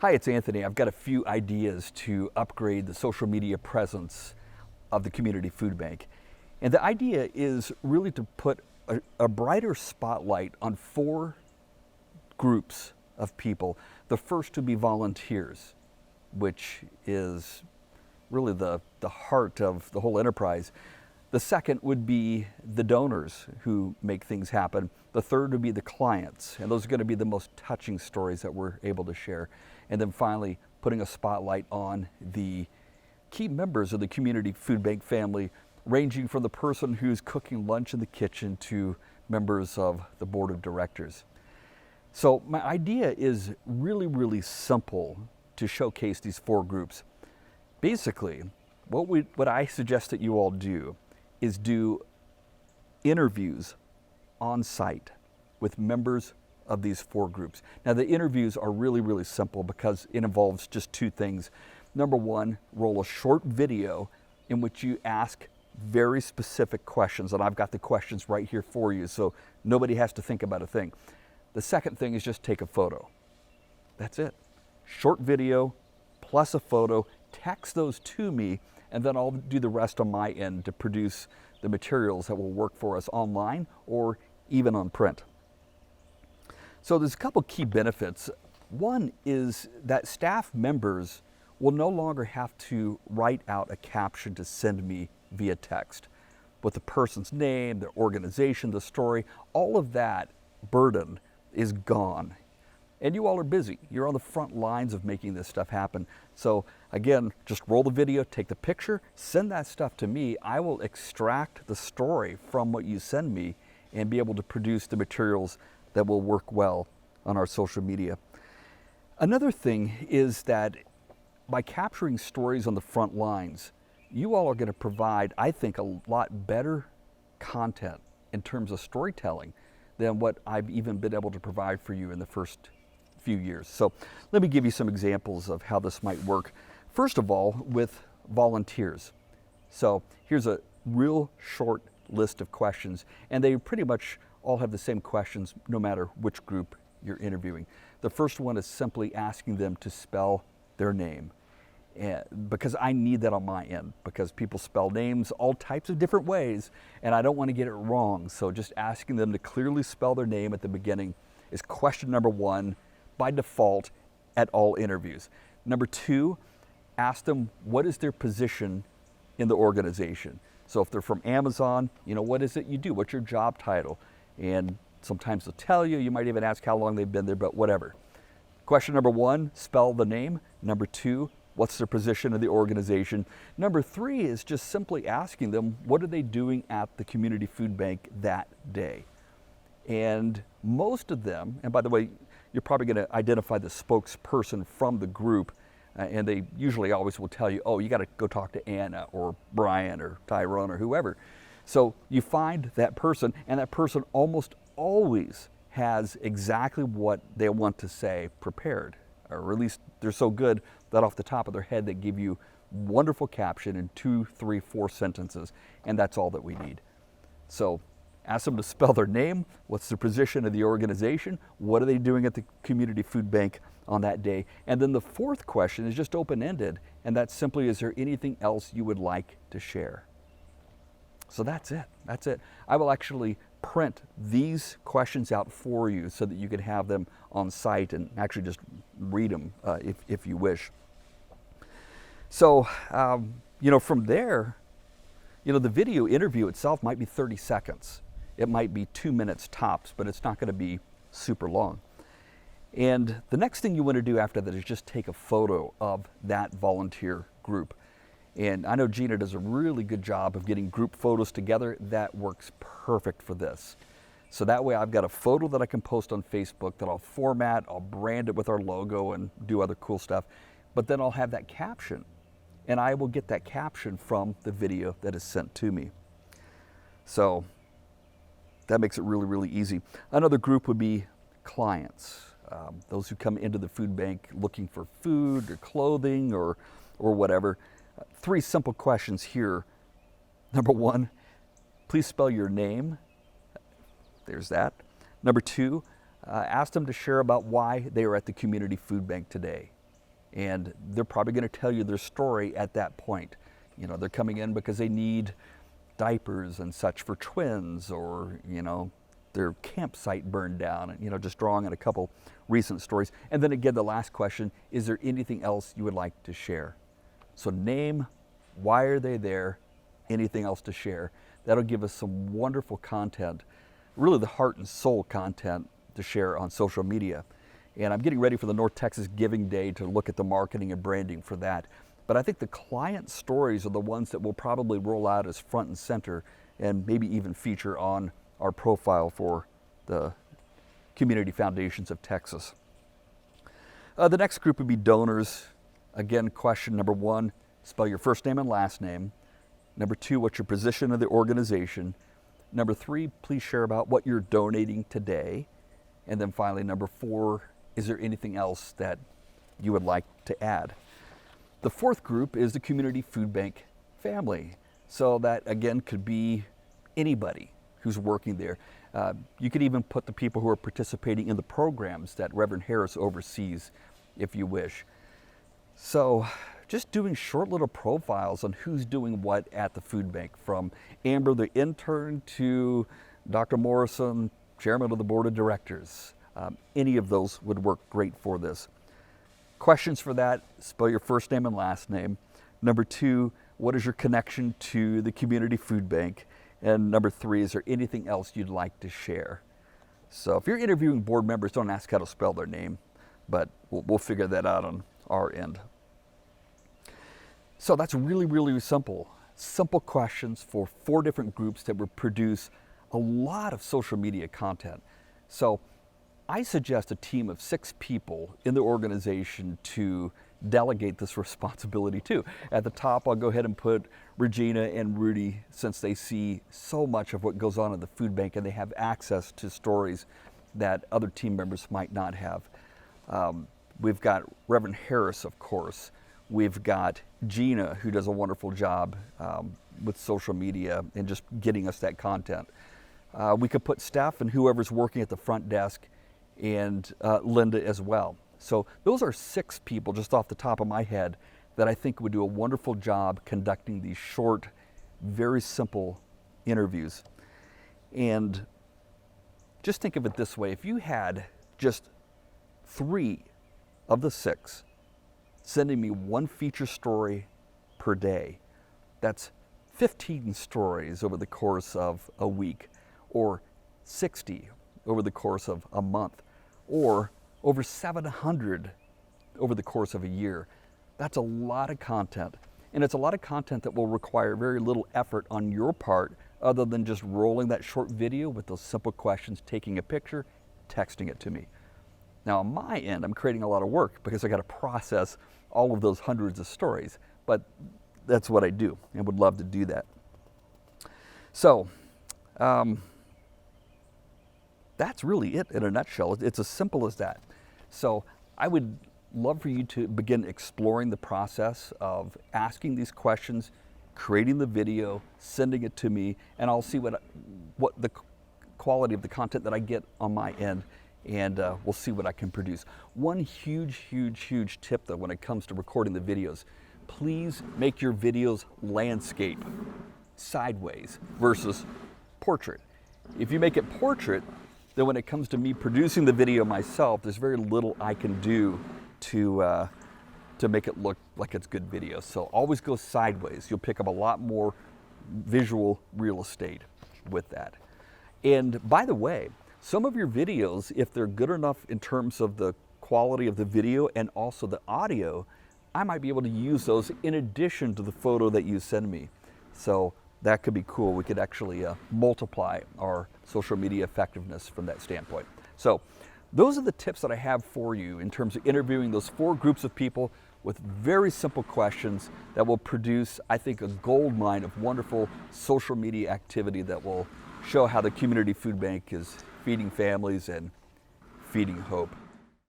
Hi, it's Anthony. I've got a few ideas to upgrade the social media presence of the community food bank. And the idea is really to put a brighter spotlight on four groups of people. The first to be volunteers, which is really the heart of the whole enterprise. The second would be the donors who make things happen. The third would be the clients, and those are going to be the most touching stories that we're able to share. And then finally, putting a spotlight on the key members of the community food bank family, ranging from the person who's cooking lunch in the kitchen to members of the board of directors. So my idea is really simple to showcase these four groups. Basically, what I suggest that you all do is do interviews on site with members of these four groups. Now the interviews are really simple because it involves just two things. Number one, roll a short video in which you ask very specific questions, and I've got the questions right here for you, so nobody has to think about a thing. The second thing is just take a photo. That's it. Short video plus a photo, text those to me, and then I'll do the rest on my end to produce the materials that will work for us online or even on print. So there's a couple key benefits. One is that staff members will no longer have to write out a caption to send me via text with the person's name, their organization, the story. All of that burden is gone. And you all are busy. You're on the front lines of making this stuff happen. So again, just roll the video, take the picture, send that stuff to me. I will extract the story from what you send me and be able to produce the materials that will work well on our social media. Another thing is that by capturing stories on the front lines, you all are going to provide, I think, a lot better content in terms of storytelling than what I've even been able to provide for you in the first few years. So let me give you some examples of how this might work. First of all, with volunteers. So here's a real short list of questions, and they pretty much all have the same questions no matter which group you're interviewing. The first one is simply asking them to spell their name, because I need that on my end, because people spell names all types of different ways and I don't want to get it wrong. So just asking them to clearly spell their name at the beginning is question number one by default at all interviews. Number two, ask them what is their position in the organization. So if they're from Amazon, what is it you do? What's your job title? And sometimes they'll tell you. You might even ask how long they've been there, but whatever. Question number one, spell the name. Number two, what's their position in the organization? Number three is just simply asking them, what are they doing at the community food bank that day? And most of them, and by the way, you're probably going to identify the spokesperson from the group, and they usually always will tell you, oh, you got to go talk to Anna or Brian or Tyrone or whoever. So you find that person, and that person almost always has exactly what they want to say prepared, or at least they're so good that off the top of their head they give you wonderful caption in 2, 3, 4 sentences, and that's all that we need. So ask them to spell their name, what's their position in the organization, what are they doing at the community food bank on that day, and then the fourth question is just open-ended, and that's simply, is there anything else you would like to share? So that's it. I will actually print these questions out for you so that you can have them on site and actually just read them if you wish. So, from there, the video interview itself might be 30 seconds. It might be 2 minutes tops, but it's not going to be super long. And the next thing you want to do after that is just take a photo of that volunteer group. And I know Gina does a really good job of getting group photos together. That works perfect for this. So that way I've got a photo that I can post on Facebook that I'll format, I'll brand it with our logo and do other cool stuff. But then I'll have that caption, and I will get that caption from the video that is sent to me. So that makes it really easy. Another group would be clients. Those who come into the food bank looking for food or clothing or whatever. 3 simple questions here. Number one, please spell your name. There's that. Number 2, ask them to share about why they are at the community food bank today. And they're probably going to tell you their story at that point. You know, they're coming in because they need diapers and such for twins, or, you know, their campsite burned down, and, you know, just drawing on a couple recent stories. And then again, the last question, is there anything else you would like to share? So name, why are they there, anything else to share. That'll give us some wonderful content, really the heart and soul content to share on social media. And I'm getting ready for the North Texas Giving Day to look at the marketing and branding for that. But I think the client stories are the ones that will probably roll out as front and center, and maybe even feature on our profile for the Community Foundations of Texas. The next group would be donors. Again, question number 1, spell your first name and last name. Number 2, what's your position in the organization? Number 3, please share about what you're donating today. And then finally, number 4, is there anything else that you would like to add? The fourth group is the Community Food Bank family. So that, again, could be anybody who's working there. You could even put the people who are participating in the programs that Reverend Harris oversees, if you wish. So just doing short little profiles on who's doing what at the food bank, from Amber the intern to Dr. Morrison, chairman of the board of directors. Any of those would work great for this. Questions for that, spell your first name and last name. Number 2, what is your connection to the community food bank? And number 3, is there anything else you'd like to share? So if you're interviewing board members, don't ask how to spell their name, but we'll figure that out on our end. So that's really, really simple. Simple questions for 4 different groups that would produce a lot of social media content. So I suggest a team of 6 people in the organization to delegate this responsibility to. At the top, I'll go ahead and put Regina and Rudy, since they see so much of what goes on in the food bank and they have access to stories that other team members might not have. We've got Reverend Harris, of course. We've got Gina, who does a wonderful job with social media and just getting us that content. We could put Steph and whoever's working at the front desk, and Linda as well. So those are 6 people just off the top of my head that I think would do a wonderful job conducting these short, very simple interviews. And just think of it this way, if you had just 3 of the 6 sending me 1 feature story per day, that's 15 stories over the course of a week, or 60 over the course of a month, or over 700 over the course of a year. That's a lot of content. And it's a lot of content that will require very little effort on your part, other than just rolling that short video with those simple questions, taking a picture, texting it to me. Now on my end, I'm creating a lot of work because I got to process all of those hundreds of stories, but that's what I do and would love to do that. So, that's really it in a nutshell. It's as simple as that. So I would love for you to begin exploring the process of asking these questions, creating the video, sending it to me, and I'll see what the quality of the content that I get on my end, and we'll see what I can produce. One huge tip though when it comes to recording the videos, please make your videos landscape, sideways versus portrait. If you make it portrait, then when it comes to me producing the video myself, there's very little I can do to make it look like it's good video. So always go sideways. You'll pick up a lot more visual real estate with that. And by the way, some of your videos, if they're good enough in terms of the quality of the video and also the audio, I might be able to use those in addition to the photo that you send me. So that could be cool. We could actually multiply our social media effectiveness from that standpoint. So those are the tips that I have for you in terms of interviewing those 4 groups of people with very simple questions that will produce, I think, a gold mine of wonderful social media activity that will show how the community food bank is feeding families and feeding hope.